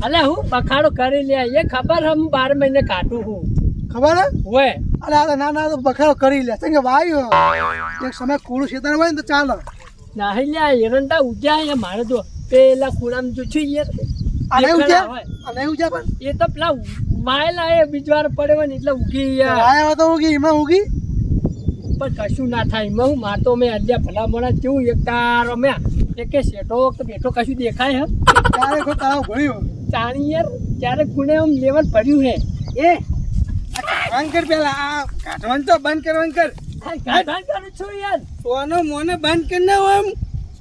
અલે હું બખાડો કરી લે એ ખબર હમ 12 મહિને કાઢું હું ખબર હે ઓય અરે આ ના ના તો બખાડો કરી લે કે વાયુ એક સમય કુળું શેતર હોય ને તો ચાલે નાહી લે એરંડા ઉગ્યા એ મારે તો પેલા કુડામ જો છું યાર અને દેખાડા ઉજ્યા હોય. અને ઉજ્યા પણ એ તો પેલા માયલા એ બીજવાર પડે હોય ને એટલે ઉગી યાર આયા તો ઉગી એમાં ઉગી પણ કશું ના થાય એમાં હું મારતો મેં અલ્યા ભલા મોણા કેવું એક તારો મેં એકે શેઠો તો બેઠો કશું દેખાય હે ત્યારે કોઈ તળાવ ભર્યો ચાણી યાર ક્યારે કુણે આમ લેવલ પડ્યું હે એ કાઢવાનું કર પેલા આ કાઢવાનું તો બંધ કરવાનું કર ગાઢા કરું છું યાર સોનો મોને બંધ કર ના આમ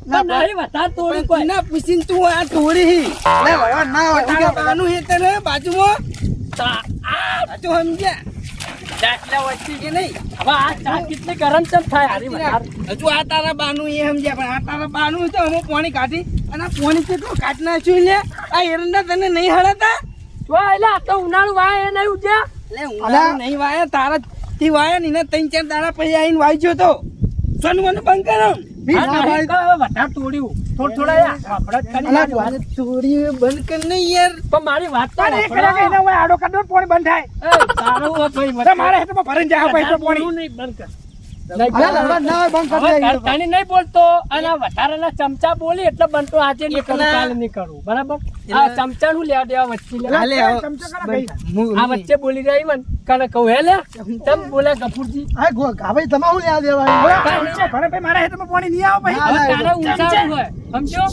પણ નહીં વધારે તોડું કોઈ ના પૂછીને તું આ તોડી હી લે હવે ના હોય તારા બાનું હેતર હે બાજુમાં આ આ તો સમજ્યા દાખલા વચ્ચે કે નહીં હવે આ ચા કેટલી ગરમ ચમ થાય હારી વધારે હજુ આ તારા બાનું એ સમજ્યા પણ આ તારા બાનું તો અમે પાણી કાઢી અને આ પાણી કેટલું કાઢી નાખ્યું લે આ એરંડા તને નહીં હળાતા જો એટલે આ તો ઉનાળું વાય એ નહીં ઉજ્યા એટલે ઉનાળું નહીં વાયા તારા થી વાયા ને એને 3-4 દાડા પછી આવીને વાઈજો તો સોનું મને બંધ કરો મી ના ભાઈ વધારે તોડ્યું થોડા યાર વાપરત કરી નાખ્યું. વાત થોડી બંધ કર ને યાર પણ મારી વાત તો અરે વાપરો. કરા હોય આડો કાઢો પાણી બંધ થાય એ, તારું હો ભાઈ વચ્ચે. મારા હેઠમાં ભરીને જાય વધારે પૈસા પાણી બોલવું નહીં, બંધ કર. અરે લડવા ના હોય બંધ હવે કરી દે ઘરકાની નહીં બોલતો અને આ વધારાના ચમચા બોલી એટલે બનતો આજે નહીં કરું એકલા- કાલે નહીં કરું બરાબર આ ચમચાનું લેવા દેવા વચ્ચે લે. હાલે હવે. આ વચ્ચે બોલી રહી મન કાલે કહું હે લે તમ બોલે ગફુરજી આ ગો ગાભાઈ તમારું લે દેવાની મારા હેઠમાં પાણી નહીં આવે હા, હવે ના, તારે ઊંચાડું હોય સમજો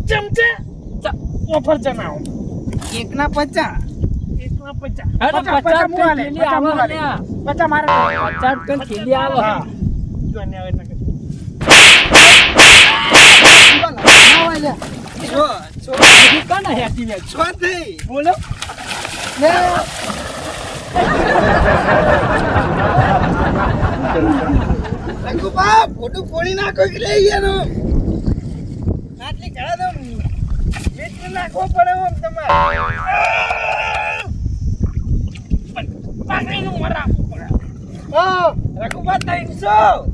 ચમચા ઓફર જણાવો 1/50 અરે 50 થેલી આવે ને આ. 50 મારે 50 થેલી આવે ના હોય લે હજી કોને હેતી વેચ? બોલો લે ફોટો ફોડી નાખો કે લઈ ગયા આટલી ઘણા તો વેચી નાખવો પડે આમ તમારે પાકડીનું મર રાખવું પડે હા રઘુબા 300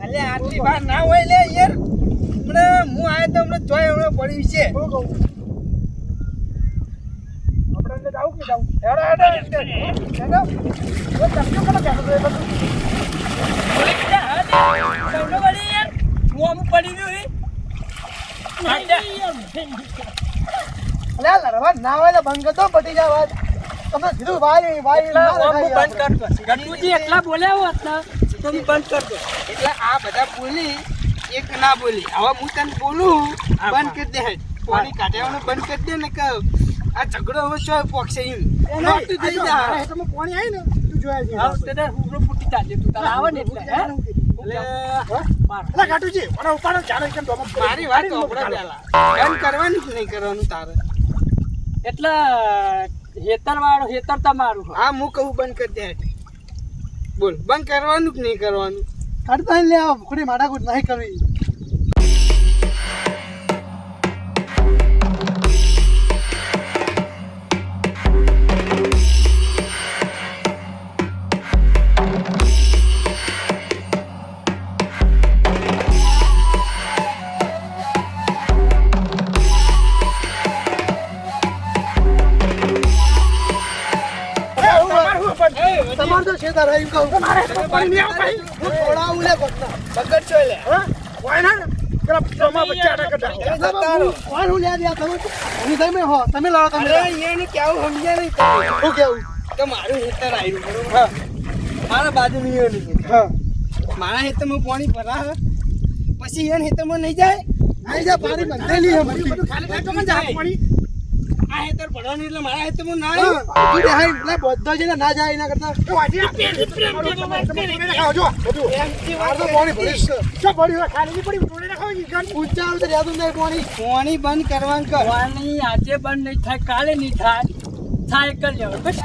અલે આટલી વાર ના હોય લે યાર હમણાં હું આયો તો હમણાં જોઈ હમણાં પડ્યું છે આપણે જાવ કે જાવ હેડો બોલે કે જા, હા દે. કવડો વળી યાર હું આમ પડી ગયું હે અલે લડવા ના હોય તો બંધ કરતો પટી જાય વાત તમે કીધું ભાઈ ભાઈ એટલે ના હું લગાવી બંધ કરતો ગટુજી એકલા બોલ્યા હોત ને તો હું બંધ કરતો એટલે આ બધા બોલી એક ના બોલી હવે હું તને બોલું બંધ કરી દે હેડ પાણી કાઢવાનું બંધ કરી દે ને કે આ ઝઘડો હવે શું પોક્ષે એમ નોતું થઈ જા તમે પાણી આવી ને તું જોયા છે હા તે હુબરો ફૂટી ચાલે તું તારા આવે ને એટલે હે એટલે માર અલે કાટુજી મને ઉપાડો ચાલો કેમ તો મારી વાત સાંભળો પહેલા બંધ કરવાનું કે નહીં કરવાનું તારે એટલે હેતર વાળો હેતર તમારું હા હું કહું બંધ કરી દે હેડ બોલ બંધ કરવાનું કે નહીં કરવાનું કાઢતા લે આ ખોડી માડાકૂટ નહીં કરવી તમારે તો છેતા રહી કહું તમારે પાણી નહીં આવે હું થોડાવું લે બકના બગડ છો લે કોઈ ના પેલા તમારા બચ્ચા અટક કરતા કોણ હું લે દે તમે હું તમે હો તમે લાવો તમે અરે એને કેવું સમજ્યા નહીં તમે હું કેવું કે મારું હેતર આવ્યું બરોબર મારા બાજુ નહીં હા મારા હેતરમાં પાણી ભરા હે પછી એને હેતરમાં નહીં જાય આઈ જા પાણી બંધેલી હે મોટી ખાલી કમ જાય પાણી આ હેતર ભરવાનું એટલે મારા હેતરમાં ના હા આવ્યું તું હાઈ લે બધા છે ને ના જાય એના કરતા જો વાજી જો આ તો પાણી ભરીશ શું પડ્યું ખાલી નહીં પડી ટોળે નાખો ઊંચા આવે તો યાદ નહીં પાણી પાણી બંધ કરવાનું કર પાણી આજે બંધ નહીં થાય કાલે નહીં થાય થાય કરી લેવાનું બસ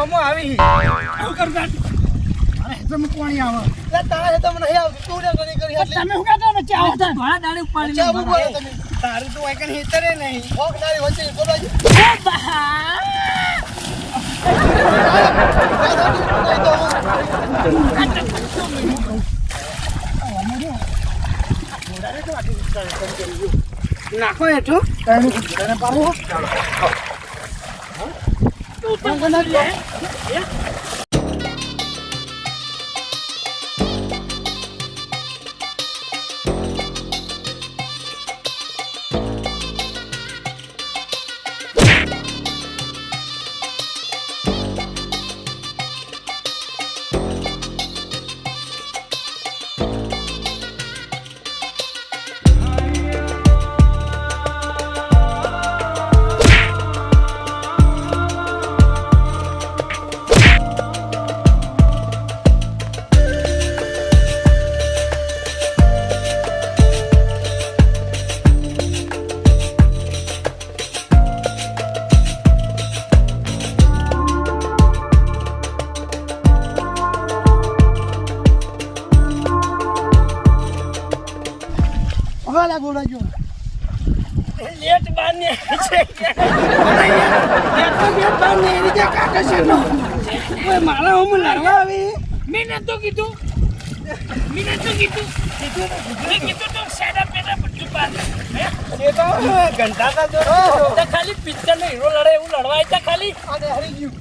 હમો આવી શું કરું તાર? મારે હેતરમાં પાણી આવે. એટલે તારા હેતરમાં નહીં આવતું તું ને કરી કરી એટલે તમે શું કહેતા વચ્ચે આવો તાર? ધોળા દાડે ઉપાડી વચ્ચે આવું બોલો લીધું. તમે તારું તો વાયકન હેતરે નહીં ભોગ નારી વચ્ચે બોલવાજી નાખો હેઠું તને પાડો. હવે લા બોલાજો. લેટ બાને મારા હું લડવા આવી મેં નતો કીધું મેં કીધું તો સાડા પેટા બધું પાસ એ તો ઘંટા કા જો તો ખાલી પિક્ચર નો હીરો લડે એવું લડવાય તા ખાલી અને હરી ગયું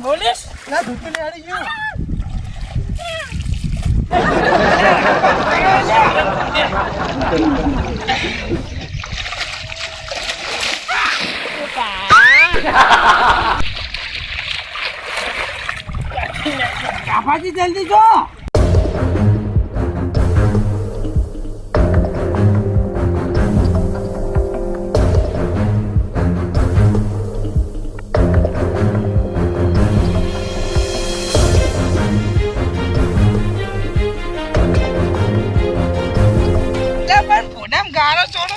બોલીશ ના ધૂતું ને હરી ગયું કાપાજી જલ્દી જો ગારો છોડો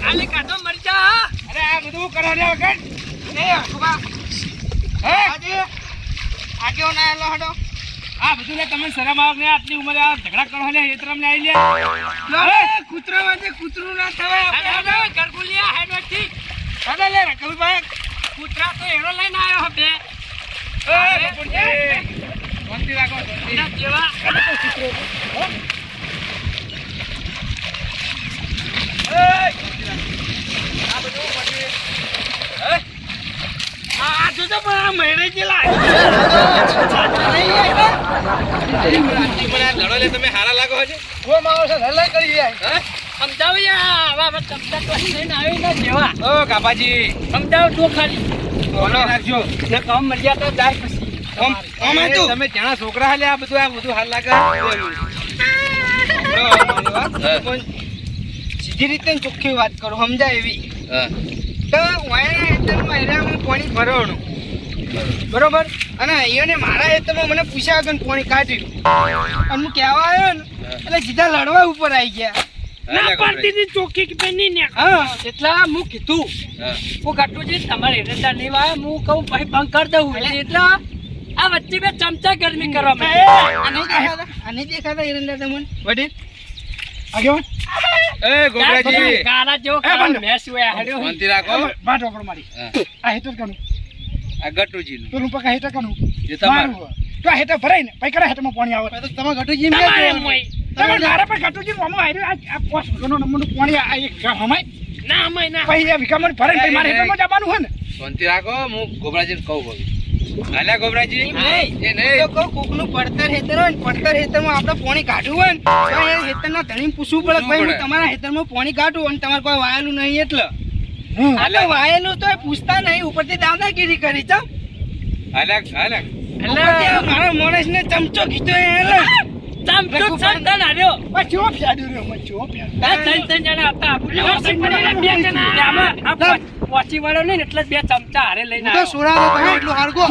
ખાલી કાઢો મરજા અરે આ બધું કરવાને વગર એ અખબા હે આજો ના આલો હડો આ બધું લે તમને શરમ આવે ને આટલી ઉંમરે આ ઝઘડા કરો ને એ તરફ ને આવી લે અરે કૂતરો વાજે કૂતરું ના થવાય ગરગુલિયા હેડવથી અરે લે રકલભાઈ કૂતરા તો એનો લઈને આવ્યો હબે એ બપુરજી શાંતિ રાખો શાંતિ એના જેવા આ બધું પછી હે આ તો પણ મહિને જેલા લડો લે તમે હારા લાગો છો ઓ માવો છે લડાઈ કરી જાય હે સમજાવ્યા આવા ચમચા તો લઈને આવી ના જેવા ઓ કાપાજી સમજાવ તો ખાલી બોલો રાખજો ને કામ મળ્યા તો જાય પછી તમે જાણા છોકરા હાલે આ બધું હાલ લાગે સીધી રીતે ચોખ્ખી વાત કરું સમજાય એવી તો વાયના હેતરમાં એરિયામાં પાણી ભરવાનું બરોબર અને અહીંયાને મારા હેતરમાં મને પૂછ્યા વગર પાણી કાઢ્યું અને હું કહેવા આવ્યો ને એટલે સીધા લડવા ઉપર આવી ગયા ના પાડતી ની ચોખ્ખી કે નહીં ને હા એટલા હું કીધું હું ગાટુજી તમારે એરંડા નહીં વાય હું કહું ભાઈ બંધ કરી દઉં એટલે આ વચ્ચે બે ચમચા ગરમી કરવા આ નહીં દેખાતા એરંડા તમને વડીલ આગેવાન એ ગોબરાજી ગારા જેવો એ બંધ. મેસ હોય હાડ્યો. શાંતિ રાખો વાત વાપરો મારી હા. આ હેટર કનું આ ગટુજીનું પેલું પકા હેટર કનું એ તમારું મારું તો આ હેટર ભરાય ને પછી કરા હેટરમાં પાણી આવે તો તમે ઘટુજી તમારે એમ હોય. તમે મારા પર ઘટુજી મામો આવ્યો આ પોસ ઘણો નંબરનું પાણી આ એક ઘર હમાય ના અમાય ના. પછી આ વિકામણ ભરાય ને પછી મારે હેટરમાં જવાનું હોય ને શાંતિ રાખો હું ગોબરાજીને કહું હવે હાલ્યા ગોબરાજી નહીં. એ તો નહીં કહું કોકનું પડતર હેતર હોય ને પડતર હેતરમાં આપણે પોણી કાઢવું હોય ને તો એ હેતરના ધણીને પૂછવું પડે કે ભાઈ હું તમારા હેતરમાં પોણી કાઢું અને તમારે કોઈ વાયેલું નહીં એટલે હમ. આ તો વાયેલું તો એ પૂછતા નહીં ઉપરથી દાદાગીરી કરી છે હાલ્યા ઉપરથી આ મારા માણસને ચમચો કીધો એટલે ચમચો સંતન હાડ્યો. આ ચો ફ્યાડ્યો રે અમે ચો ફ્યાડ્યો આ ત્રણ જણા હતા. આપણે ઓછી પડીને બે જણા. આમાં આ પોચી વાળો નહીં ને એટલે જ બે ચમચા હારે લઈને તો આવ્યો. સોડા તમે એટલું હારગો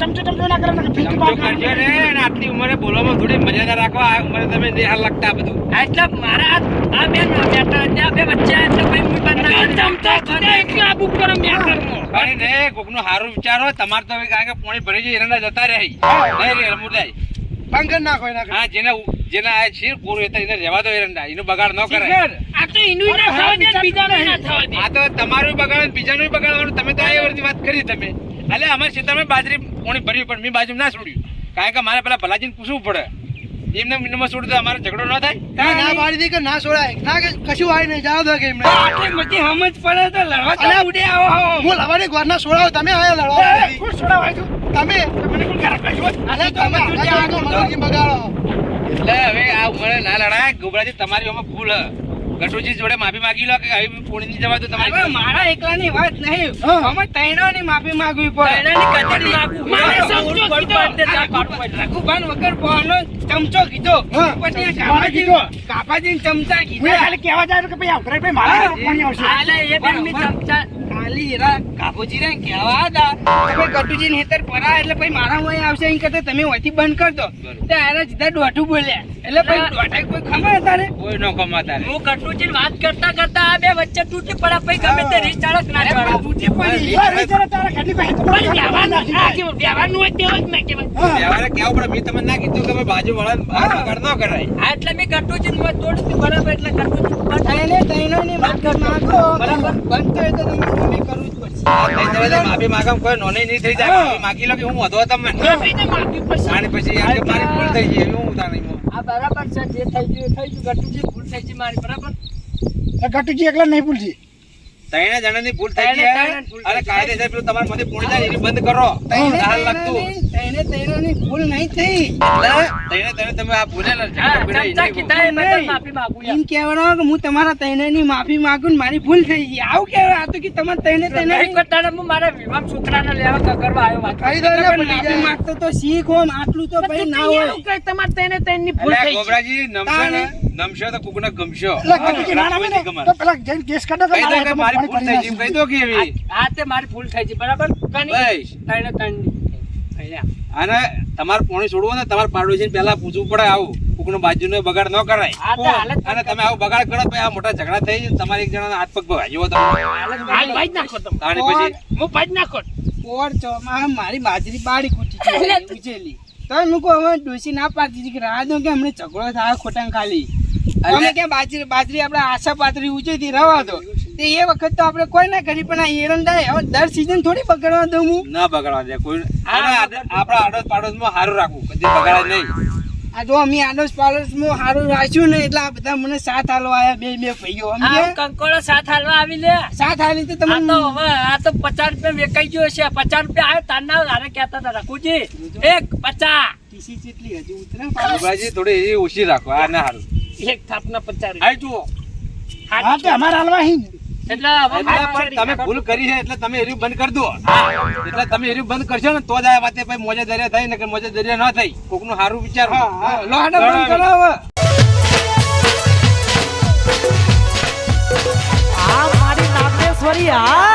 ચમચો ના કરે ને ફીટ ચમચો કરજો ને અને આટલી ઉંમરે બોલવામાં થોડી મજા ના રાખો આ ઉંમરે તમે નિહાલ લગતા બધું આ એટલે મારા આ બે ના બેટા ત્યાં બે વચ્ચે આ એટલે ભાઈ હું બંને ચમચા ખોદા એટલે આબુ પર મેટરમાં. પણ ને કોકનું હારું વિચારો તમારે તો હવે કારણ કે પાણી ભરી જાય એના જતા રહે નહીં રે રમુદાય બંગર નાખો એના હા જેના આ છે કોરું એ તો એને રહેવા દો એરંડા એનો બગાડ ન કરાય આ તો એનું ના થવા દે ને બીજાનું ના થવા દે. આ તો તમારું બગાડ બીજાનું બગાડવાનું તમે તો આ વર્ષની વાત કરી તમે એટલે અમારે ખેતરમાં બાજરી પાણી ભર્યું પણ મેં બાજુ ના છોડ્યું કારણ કે મારે પેલા ભલાજીને પૂછવું પડે એમને મિનિમમ છોડતો અમારે ઝઘડો ન થાય ના પાડી દી કે ના સોડાય ના કે કશું આય નહીં જાવ દો કે એમને આટલી બધી સમજ પડે તો લડવા તો ઉડે આવો હો. હું લવાની ગોરના સોડાવ તમે આયા લડવા કોણ સોડાવ આવ્યું તમે મને કોણ ખરાબ કહ્યું અરે તમે આ તો મગજ બગાડો એટલે હવે આ ઉંમરે ના લડાય ગોબરાજી તમારી આમાં ભૂલ હ ગટુજી જોડે માફી માંગી લો કે હવે પોણી ની જવા તો હવે તમારી મારા એકલાની વાત નહીં હા. અમે તૈણાની માફી માંગવી પડે તૈણાની કચેરી માગું. મારે સમજો કીધો. રઘુભાન વગર પોનો ચમચો કીધો હા. પછી કોણે કીધો? કાપાજી ચમચા હું કીધા ખાલી કહેવા જાય કે ભાઈ આવરે ભાઈ મારા પાણી આવશે આલે એ બે મી ચમચા ખાલી એરા કાપોજી રે કહેવા હતા તમે ગટુજી ને હેતર પરા એટલે પછી મારા વય આવશે અહીં કરતા તમે વયથી બંધ કર દો તે આરા સીધા દોઢું બોલ્યા એટલે પછી દોઢા કોઈ ખબર તારે કોઈ ન કમાતા રે હું કટુજી વાત કરતા કરતા આ બે વચ્ચે તૂટી પડ્યા પછી ગમે તે રીત ચાલક ના અરે ચાલક. તૂટી પડી યાર વિચારે તારા ઘરની પાસે તો પણ વ્યવહારનું આ કેવું વ્યવહારનું હોય તેવું જ ના કહેવાય. વ્યવહારે કેવું પડે મેં તમને ના કીધું કે ભાઈ બાજુ વાળા બગાડ ન કરાય આ એટલે મેં કટુજી માં તોડી બરાબર એટલે કટુજી તૈણે તૈણાની માફી માંગો બરાબર. બંધ તો એ તો તમારે માફી કરવું જ પડશે આ થઈ જાય માફી માંગમ કોઈ નોની નહીં થઈ જાય માફી માંગી લો કે હું હતો તમને માફી પડશે. અને પછી એમ કે મારી ભૂલ થઈ ગઈ એવું હું તાને આ બરાબર છે જે થઈ ગયું એ થઈ ગયું. કટુજી ભૂલ થઈ ગઈ મારી બરાબર. ગટુજી એકલા નહીં ભૂલજી ત્રણે જણાની ભૂલ થઈ ગઈ ત્રણે ભૂલ થઈ અને ગઈ. કાયદેસર પેલું તમારા માંથી પોણી જાય એની બંધ કરો હાલ લાગતું તૈણે તૈણાની ભૂલ નહીં થઈ એટલે તમે આ ભૂલેલા હા, ઝઘડા પીડા ચમચા એની કીધા એ બદલ માફી માંગુ એમ કહેવાનો કે હું તમારા તૈણાની માફી માંગુ ને મારી ભૂલ થઈ ગઈ આવું કહેવાય આ તો કે તમારે તૈણે નહીં તૈણાની કરતા હું મારા વિવાહ છોકરાને લેવા કગરવા આવ્યો વાત કહી દો એટલે પતી માફી જાય માંગતો તો શીખો ને આટલું તો ભાઈ ના હોય તમારે તેને તેની ભૂલ એટલે થઈ ગઈ. ગોબરાજી નમશો ને નમશો તો કોકને ગમશો એટલે ગટુજી ના નામે ને તો પેલા જઈને કેસ કાઢો કે કહી દો મારા કે હેઠળમાં મારી પાણી ભૂલ થઈ ગઈ કહી ભરી દો કે એવી આ તે મારી ભૂલ થઈ ગઈ બરાબર. બસ. તને તને અને તમારે પાણી છોડવું ને તમારે પાડોશીને પહેલા પૂછવું પડે આવું કોકનો બાજુનો બગાડ ન કરાય આ તો હાલત અને તમે આવું બગાડ કરો પછી આ મોટા ઝઘડા થઈ જાય, તમારે એક જણાના હાથ પગ ભાગ્યો તમે હાલ ભાઈ જ નાખો તમે. તાણી પછી હું ભાઈ જ નાખો. પોર ચોમાં મારી બાજરી બાળી કૂટી ગઈ ઉજેલી તો હું કહું હવે ડોસી ના પાડતી હતી કે રાહ દો કે હમણાં ઝઘડો થાય ખોટાં ખાલી અમે કે બાજરી આપણે આશા પાતળી ઊંચી રવા દો તે એ વખત તો આપણે કોઈ ના કરી પણ આ એરંડા હવે દર સીઝન થોડી બગાડવા દઉં હું ના બગાડવા દે કોઈ આપણા આડોશ પાડોશમાં સારું રાખવું કદી બગાડે નહીં આ જો અમે આડોશ પાડોશમાં સારું રાખ્યું ને એટલે આ બધા મને સાથ હાલવા આવ્યા બે ભાઈઓ આ અમે કંકોડો સાથ હાલવા આવી લે. સાથ હાલી તો આ તો તમે હવે આ તો 50 રૂપિયા વેચાઈ ગયો છે. 50 રૂપિયા આવ્યો તારના હારે કહેતા હતા રઘુજી એક 50 ટીસી જેટલી હજી ઉતરે ગોબરાજી થોડી એવી ઓછી રાખો આ ના સારું એક થાપના 50 આ જુઓ હા તે અમારે હાલવા હી ને એટલે હવે એટલે પણ તમે ભૂલ કરી છે એટલે તમે એર્યું બંધ કરી દો એટલે તમે એર્યું બંધ કરશો ને તો જ આ વાતે પછી મોજે દરિયા થઈ ને કે મોજે દરિયા ન થઈ કોકનું સારું વિચારો લોહાડા બંધ કરાવો આ મારી નાગેશ્વરી આ